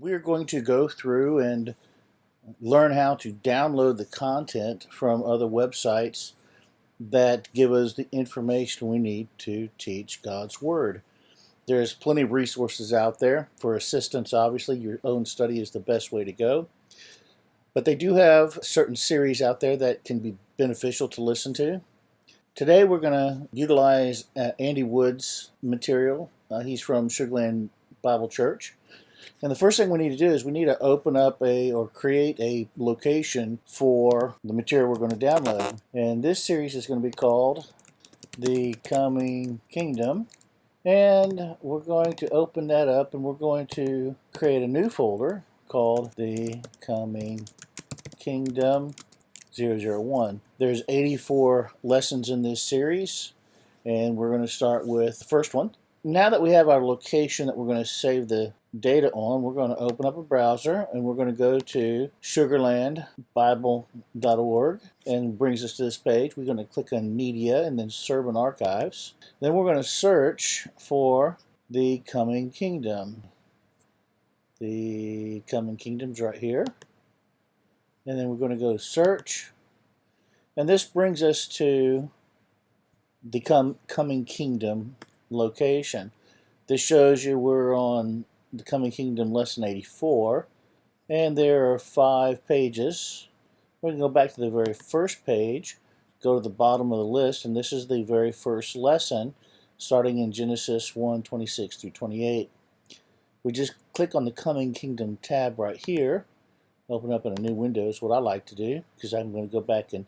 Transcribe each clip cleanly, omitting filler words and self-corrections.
We're going to go through and learn how to download the content from other websites that give us the information we need to teach God's Word. There's plenty of resources out there for assistance. Obviously, your own study is the best way to go. But they do have certain series out there that can be beneficial to listen to. Today we're going to utilize Andy Wood's material. He's from Sugar Land Bible Church. And the first thing we need to do is we need to open up or create a location for the material we're going to download. And this series is going to be called The Coming Kingdom. And we're going to open that up and we're going to create a new folder called The Coming Kingdom 001. There's 84 lessons in this series, and we're going to start with the first one. Now that we have our location that we're going to save the data on, we're going to open up a browser and we're going to go to sugarlandbible.org, and it brings us to this page. We're going to click on Media and then Sermon Archives. Then we're going to search for The Coming Kingdom. The Coming Kingdom's right here. And then we're going to go to Search. And this brings us to the Coming Kingdom location. This shows you we're on the Coming Kingdom lesson 84, and there are 5 pages. We're going to go back to the very first page, go to the bottom of the list, and this is the very first lesson starting in Genesis 1:26 through 28. We just click on the Coming Kingdom tab right here, open up in a new window is what I like to do, because I'm going to go back and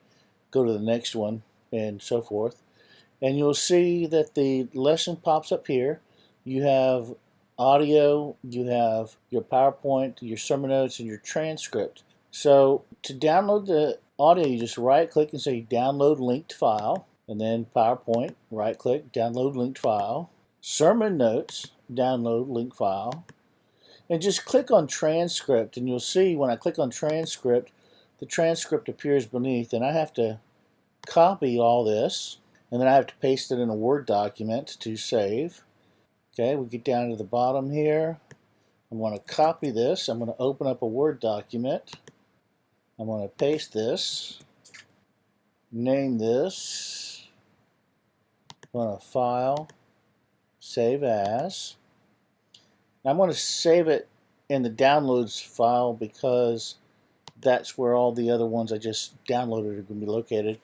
go to the next one and so forth. And you'll see that the lesson pops up here. You have audio, you have your PowerPoint, your sermon notes, and your transcript. So to download the audio, you just right click and say download linked file, and then PowerPoint, right click, download linked file, sermon notes, download link file, and just click on transcript, and you'll see when I click on transcript, the transcript appears beneath, and I have to copy all this, and then I have to paste it in a Word document to save. Okay, we get down to the bottom here. I'm going to copy this. I'm going to open up a Word document. I'm going to paste this, name this, I'm going to file, save as. I'm going to save it in the downloads file because that's where all the other ones I just downloaded are going to be located.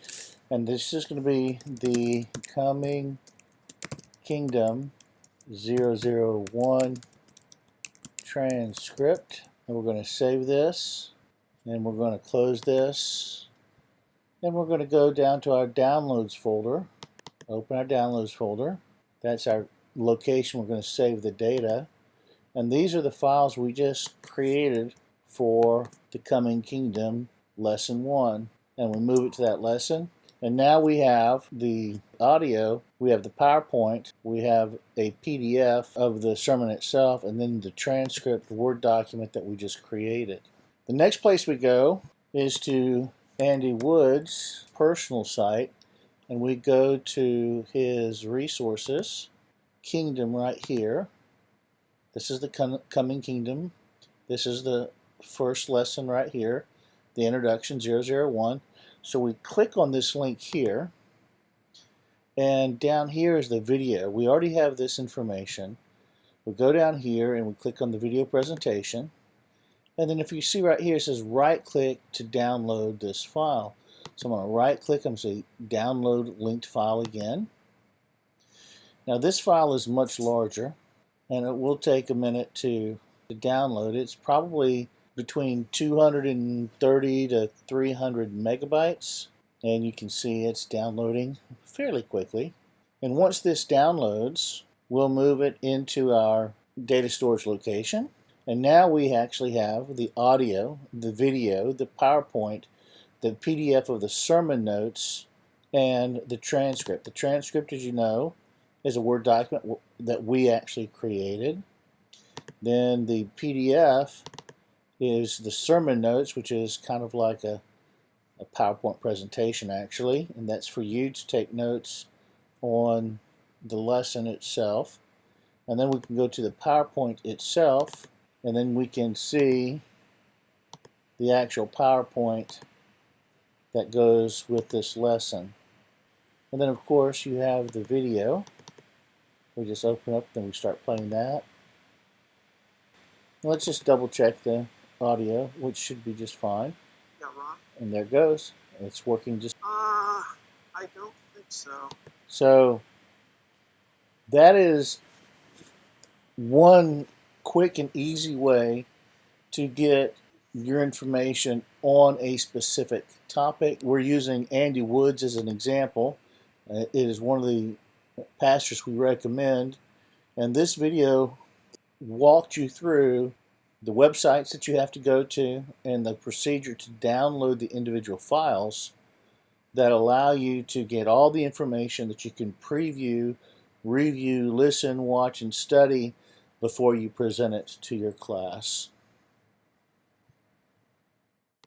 And this is going to be The Coming Kingdom 001 transcript. And we're going to save this. And we're going to close this. And we're going to go down to our downloads folder. Open our downloads folder. That's our location we're going to save the data. And these are the files we just created for The Coming Kingdom Lesson 1. And we move it to that lesson. And now we have the audio, we have the PowerPoint, we have a PDF of the sermon itself, and then the transcript Word document that we just created. The next place we go is to Andy Wood's personal site, and we go to his resources, Kingdom right here. This is the Coming Kingdom. This is the first lesson right here, the introduction 001. So we click on this link here, and down here is the video. We already have this information. We go down here and we click on the video presentation, and then if you see right here it says right click to download this file. So I'm going to right click, I'm going to say download linked file again. Now this file is much larger, and it will take a minute to download. It's probably between 230 to 300 megabytes, and you can see it's downloading fairly quickly. And once this downloads, we'll move it into our data storage location, and now we actually have the audio, the video, the PowerPoint, the PDF of the sermon notes, and the transcript. The transcript, as you know, is a Word document that we actually created. Then the PDF is the sermon notes, which is kind of like a PowerPoint presentation actually, and that's for you to take notes on the lesson itself. And then we can go to the PowerPoint itself, and then we can see the actual PowerPoint that goes with this lesson. And then of course you have the video. We just open up, then we start playing that. Let's just double check the audio, which should be just fine. Yeah, Ron? And there it goes. It's working just. I don't think so. So that is one quick and easy way to get your information on a specific topic. We're using Andy Woods as an example. It is one of the pastors we recommend. And this video walked you through the websites that you have to go to and the procedure to download the individual files that allow you to get all the information that you can preview, review, listen, watch, and study before you present it to your class.